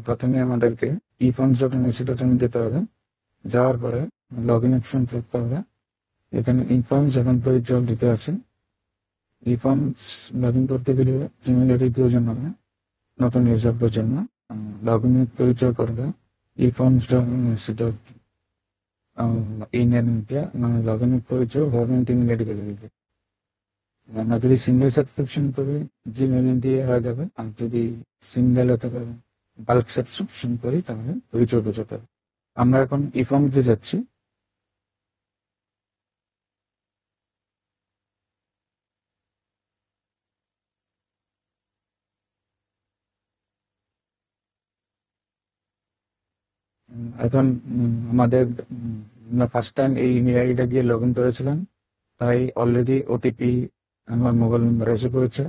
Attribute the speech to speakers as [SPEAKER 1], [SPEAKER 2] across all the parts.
[SPEAKER 1] প্রথমে আমাদেরকে e forms dot NIC dot in যেতে হবে। যাওয়ার পরে লগ ইন অপশন ক্লিক করবে। এখানে ই ফর্মস এখন পরিচয় দিতে আছে। ই ফর্মস লগ ইন করতে গেলে জিমেল আইডি প্রয়োজন হবে নতুন ইউজারদের জন্য। লগ ইন পরিচয় করবে e forms dot NIC dot in এর মধ্যে লগ ইন পরিচয় গভর্নমেন্ট ইমেল আইডি করে দিবে। আমরা যদি সিঙ্গেল সাবস্ক্রিপশন করি জিমেল দিয়ে হয়ে যাবে, আর যদি সিঙ্গেল হতে পারে বাল্ক সাবস্ক্রিপশন করি তাহলে পরিচয় বোঝাতে হবে। আমরা এখন ই ফর্ম দিয়ে যাচ্ছি। এখন আমাদের আমরা ফার্স্ট টাইম এই ইমেল আইডিটা দিয়ে লগ ইন করেছিলাম, তাই অলরেডি ওটিপি আমার মোবাইল নাম্বার এসে পড়েছে।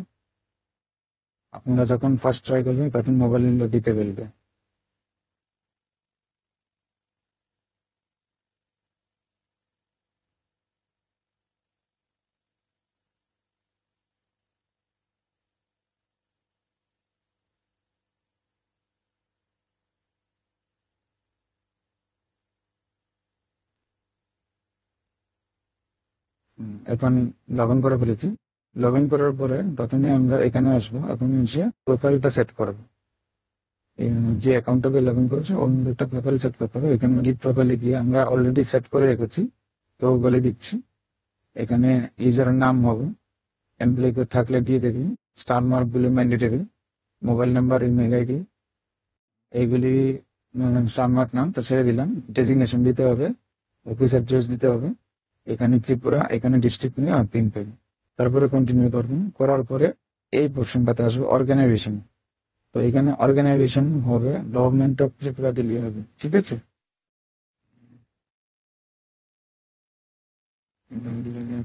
[SPEAKER 1] আপনারা যখন ফার্স্ট ট্রাই করবেন তখন মোবাইল নাম্বার দিতে বলবে। এখন লগ ইন করে ফেলেছি। লগ ইন করার পরে প্রথমে আমরা এখানে আসবো, এখন এসে প্রোফাইলটা সেট করবো। যে অ্যাকাউন্টটাকে লগ ইন করেছে অন্য একটা প্রোফাইল সেট করতে হবে। এখানে এডিট প্রোফাইলে গিয়ে আমরা অলরেডি সেট করে রেখেছি, তো বলে দিচ্ছি। এখানে ইউজারের নাম হবে, এমপ্লয়ি থাকলে দিয়ে দেবেন, স্টার মার্ক গুলো mandatory, mobile number, email ID এইগুলি স্টার মার্ক নাম তো ছেড়ে দিলাম। ডেজিগনেশন দিতে হবে, অফিস অ্যাড্রেস দিতে হবে, এখানে ত্রিপুরা, এখানে ডিস্ট্রিক্ট নিয়ে পিন পেন। তারপরে কন্টিনিউ করবেন। করার পরে এই পোর্শনটাতে আসবে অর্গানাইজেশন। তো এখানে অর্গানাইজেশন হবে গভর্নমেন্ট অফ ত্রিপুরা দিল্লি হবে, ঠিক আছে।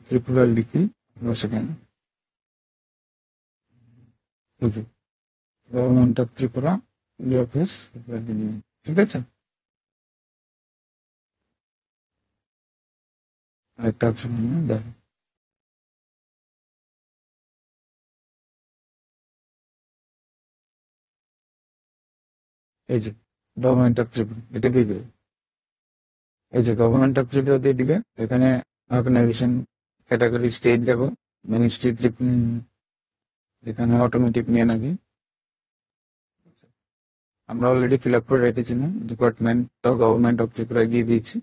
[SPEAKER 1] ত্রিপুরা লিখি সেখানে government of Tripura office Delhi, ঠিক আছে। আরেকটা আছে দেখো, এই যে গভর্নমেন্ট অফ ত্রিপুরা, এটা দিয়ে দিবে। এই যে গভর্নমেন্ট অফ ত্রিপুরা দিয়ে দিবে। এখানে অর্গানাইজেশন ক্যাটাগরি স্টেট যাবো, মিনিস্ট্রি এখানে অটোমেটিক নিয়ে নেবে। আমরা অলরেডি ফিল আপ করে রেখেছি না, ডিপার্টমেন্ট তো গভর্নমেন্ট অফ ত্রিপুরা দিয়ে দিয়েছি,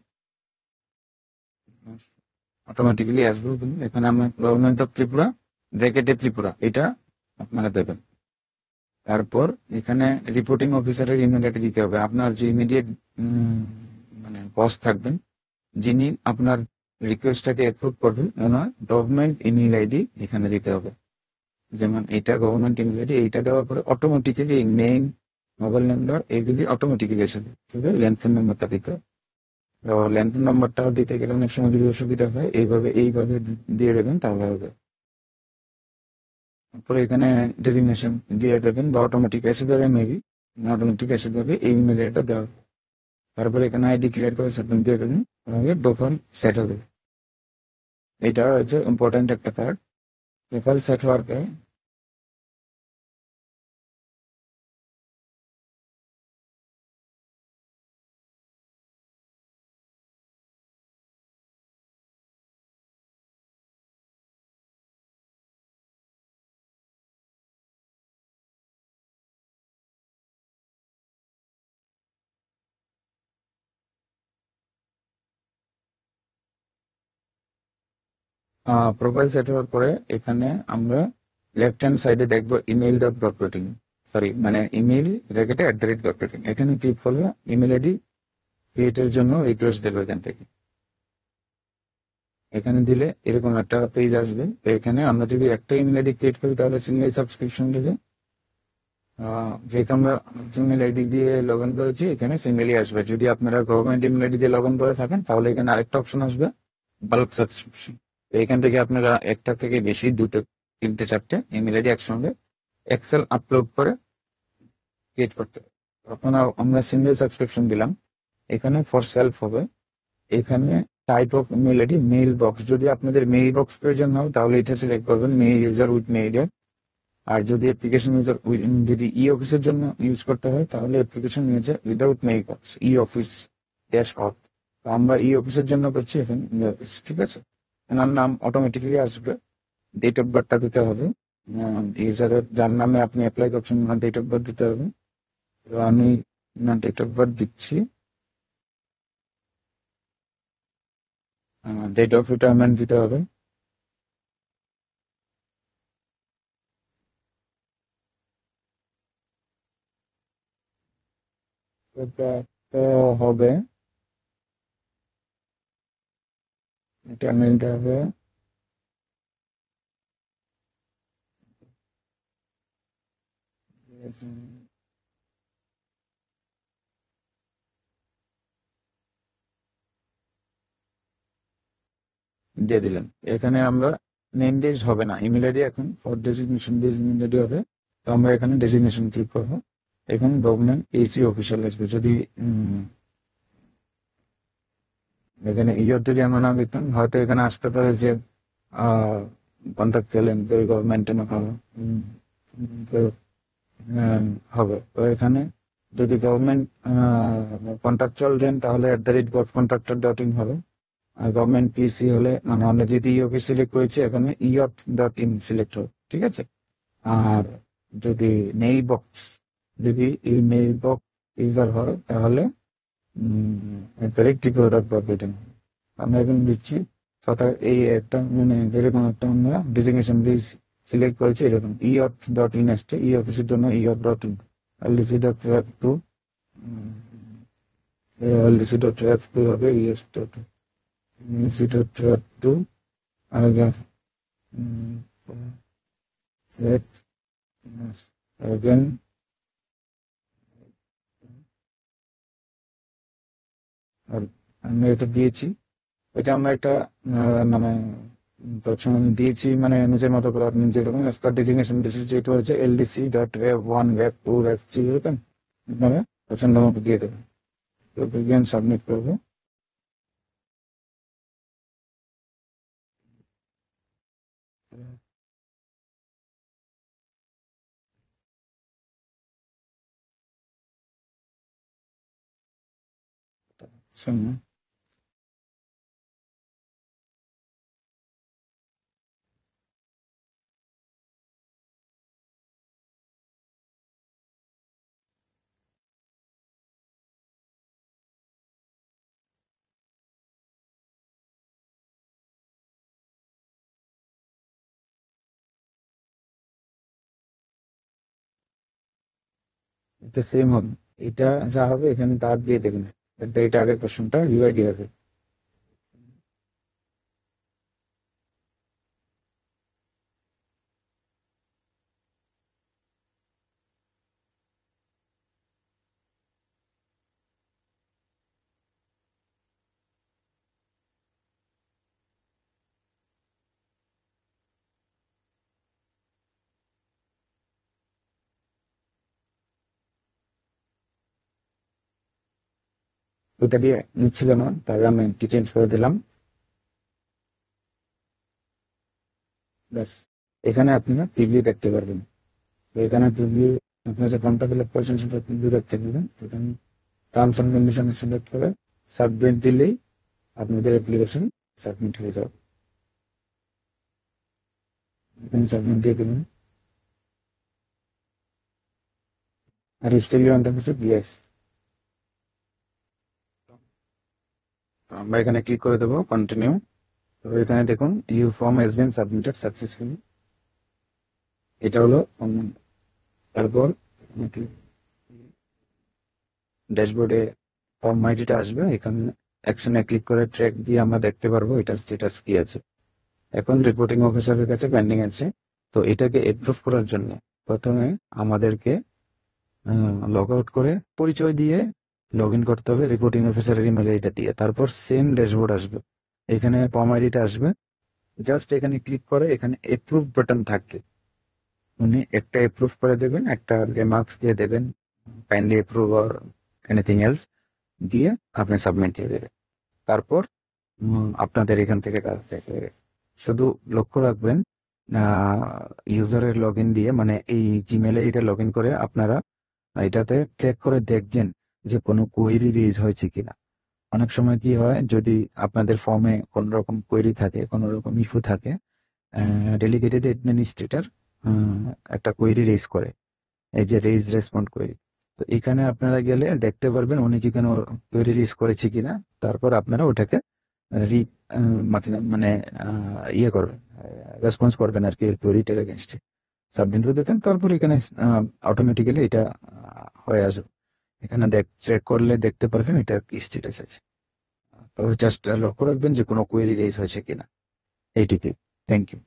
[SPEAKER 1] অটোমেটিক্যালি আসবে। এখানে আমরা গভর্নমেন্ট অফ ত্রিপুরা ব্র্যাকেটে ত্রিপুরা এটা আপনারা দেবেন। তারপর এখানে রিপোর্টিং অফিসারের ইমেল আইডি দিতে হবে। আপনার যে ইমিডিয়েট মানে বস থাকবেন, যিনি আপনার রিকোয়েস্টটাকে অ্যাপ্রুভ করবেন, ওনার গভর্নমেন্ট ইমেল আইডি এখানে দিতে হবে। যেমন এটা গভর্নমেন্ট ইমেল আইডি, এইটা দেওয়ার পরে অটোমেটিক্যালি মেইন মোবাইল নাম্বার এগুলি অটোমেটিক্যালি এসে যাবে। ল্যান্ডফোন নাম্বারটা দিতে হবে। ল্যান্ডফোন নাম্বারটা দিতে গেলে অনেক সময় যদি অসুবিধা হয়, এইভাবে দিয়ে দেবেন তাহলে হবে। তারপরে এখানে ডেজিগনেশন দিয়ে দেবেন বা অটোমেটিক এসে যাবে, মেবি অটোমেটিক এসে যাবে এই ইমেল আইডিটা দেওয়া। তারপরে এখানে আইডি ক্রিয়েট করে সেটমেন্ট দিয়ে দেবেন, তাহলে প্রোফাইল সেট হবে। এটা হচ্ছে ইম্পর্টেন্ট একটা পার্ট। প্রোফাইল সেট হওয়ার পরে প্রোফাইল সেট হওয়ার পরে এখানে আমরা লেফট হ্যান্ড সাইডে দেখবো ইমেল ডট ডটপ্রোটিং, সরি মানে ইমেল রেখেটে @ডটপ্রোটিং। এখানে ক্লিক করলে ইমেল আইডি ক্রিয়েটের জন্য রিকোয়েস্ট দেবে এখান থেকে। এখানে দিলে এরকম একটা পেজ আসবে। এখানে আমরা যদি একটা ইমেল আইডি ক্রিয়েট করি তাহলে সিঙ্গেল সাবস্ক্রিপশন দেবে। যেহেতু আমরা ইমেল আইডি দিয়ে লগ ইন করেছি, এখানে সিঙ্গেলই আসবে। যদি আপনারা গভর্নমেন্ট ইমেল আইডি দিয়ে লগ ইন করে থাকেন তাহলে এখানে আরেকটা অপশন আসবে, বাল্ক সাবস্ক্রিপশন। এখান থেকে আপনারা একটা থেকে বেশি, দুটো, তিনটে, চারটে ইমেল আইডি একসঙ্গে এক্সেল আপলোড করে ক্রিয়েট করতে হবে। তখন আমরা সিঙ্গেল সাবস্ক্রিপশন দিলাম। এখানে ফর সেলফ হবে। এখানে type of mail ID mail box, যদি আপনাদের মেইল বক্স প্রয়োজন হয় তাহলে এটা সিলেক্ট করবেন, মেইল ইউজার উইথ মেইল। আর যদি অ্যাপ্লিকেশন ইউজার যদি ই অফিসের জন্য ইউজ করতে হয় তাহলে application user without make box E office dash of. তো আমরা ই অফিসের জন্য করছি এখন ই অফিস, ঠিক আছে। এনার নাম অটোমেটিক্যালি আসবে, ডেট অফ বার্থটা দিতে হবে, ইউজারের যার নামে আপনি অ্যাপ্লাই করছেন ওনার ডেট অফ বার্থ দিতে হবে। তো আমি ডেট অফ বার্থ দিচ্ছি, ডেট অফ রিটায়ারমেন্ট দিতে হবে। এটা তো হবে, রিটায়ারমেন্ট হবে দিয়ে দিলেন। এখানে আমরা নেম ডেজ হবে না, ইমেল আইডি এখন for designation days email ID হবে। তো আমরা এখানে ডেজিগনেশন ক্লিক করবো। এখন গভর্নমেন্ট এসি অফিসিয়াল আসবে। যদি এখানে ইয়ার যদি আমরা না দিতাম হয়তো এখানে আসতে পারে যে কন্ট্রাক্ট এমপ্লয়ি গভর্নমেন্টে না হবে, তো, হবে। তো এখানে যদি গভর্নমেন্ট কন্ট্রাকচুয়াল দেন তাহলে @gov.contractor.in হবে। আর গভর্নমেন্ট পিসি হলে মানে আমরা যেটি ই অফিস সিলেক্ট করেছি এখানে iot.in সিলেক্ট হবে, ঠিক আছে। আর যদি মেইল বক্স, যদি এই মেইল বক্স ইউজার হয় তাহলে @ticor.gov.in আমরা এখন দিচ্ছি। ছটা এই একটা মানে যেরকম একটা আমরা ডেজিগনেশন সিলেক্ট করেছি এরকম iot.in আসছে, ই অফিসের জন্য iot.in, ldc.ref2 ldc.ref2 হবে ldc.ref2 আর again আর আমরা এটা দিয়েছি। এটা আমরা একটা মানে প্রথমে দিয়েছি মানে নিজের মতো করে আপনি যেরকম ডেজিগনেশন বেসিস যেটা হয়েছে ldc.ref1 ref2 ref3 এরকম আপনারা পছন্দ মতো দিয়ে দেবেন। তো বিজ্ঞান সাবমিট করবো। শুনুন, এটা সেম হবে, এটা যা হবে এখানে তার দিয়ে দেবেন। এটা আগের কোশ্চেনটা ইউআইডি হবে। ওইটা দিয়ে নিচ্ছিল না, তাহলে আমি এন্ট্রি চেঞ্জ করে দিলাম। ব্যাস, এখানে আপনারা প্রিভিউ দেখতে পারবেন। তো এখানে প্রিভিউ আপনার যে ফর্মটা ফিল আপ করেছেন সেটা প্রিভিউ দেখতে পাবেন। এখানে টার্মস অ্যান্ড কন্ডিশন সিলেক্ট করে সাবমিট দিলেই আপনাদের অ্যাপ্লিকেশন সাবমিট হয়ে যাবে। এখানে সাবমিট দিয়ে দেবেন। আর still you want to yes, আমরা এখানে ক্লিক করে দেবো কন্টিনিউ। তো এখানে দেখুন you form has been submitted successfully, এটা হলো। তারপর ড্যাশবোর্ডে ফর্ম আইডিটা আসবে, এখানে অ্যাকশনে ক্লিক করে ট্র্যাক দিয়ে আমরা দেখতে পারবো এটার স্ট্যাটাস কি আছে। এখন রিপোর্টিং অফিসারের কাছে পেন্ডিং আছে। তো এটাকে এপ্রুভ করার জন্য প্রথমে আমাদেরকে লগ আউট করে পরিচয় দিয়ে লগ ইন করতে হবে রিপোর্টিং অফিসারের ইমেল আইডিটা দিয়ে। তারপর সেম ড্যাশবোর্ড আসবে, এখানে ফর্ম আইডিটা আসবে। জাস্ট এখানে ক্লিক করে এখানে এপ্রুভ বাটন থাকবে, উনি একটা এপ্রুভ করে দেবেন, একটা রিমার্কস দিয়ে দেবেন, kindly approve or anything else দিয়ে আপনি সাবমিট দিয়ে দেবেন। তারপর আপনাদের এখান থেকে কাজ থেকে শুধু লক্ষ্য রাখবেন ইউজারের লগ ইন দিয়ে, মানে এই জিমেলে এটা লগ ইন করে আপনারা এটাতে ক্লিক করে দেখবেন যে কোনো কোয়েরি রেজ হয়েছে কিনা। অনেক সময় কি হয়, যদি আপনাদের ফর্মে কোনো রকম কোয়েরি থাকে, কোনো রকম ইস্যু থাকে, ডেলিগেটেড অ্যাডমিনিস্ট্রেটর একটা কোয়েরি রেজ করে, এই যে রেজ রেসপন্ড কোয়েরি। তো এখানে আপনারা গেলে দেখতে পারবেন উনি কি কোনো কোয়েরি রেজ করেছে কিনা। তারপর আপনারা ওটাকে রি মানে ইয়ে করবেন, রেসপন্স করবেন আর কি কোয়েরিটার এগেনস্টে, সাবমিট করে দেবেন। তারপর এখানে অটোমেটিক্যালি এটা হয়ে আসবে। এখানে চেক করলে দেখতে পারবেন এটা কি স্ট্যাটাস আছে। তবে জাস্ট লক্ষ্য রাখবেন যে কোনো কোয়েরি রেজ হয়েছে কিনা। এইটুকুই। Thank you.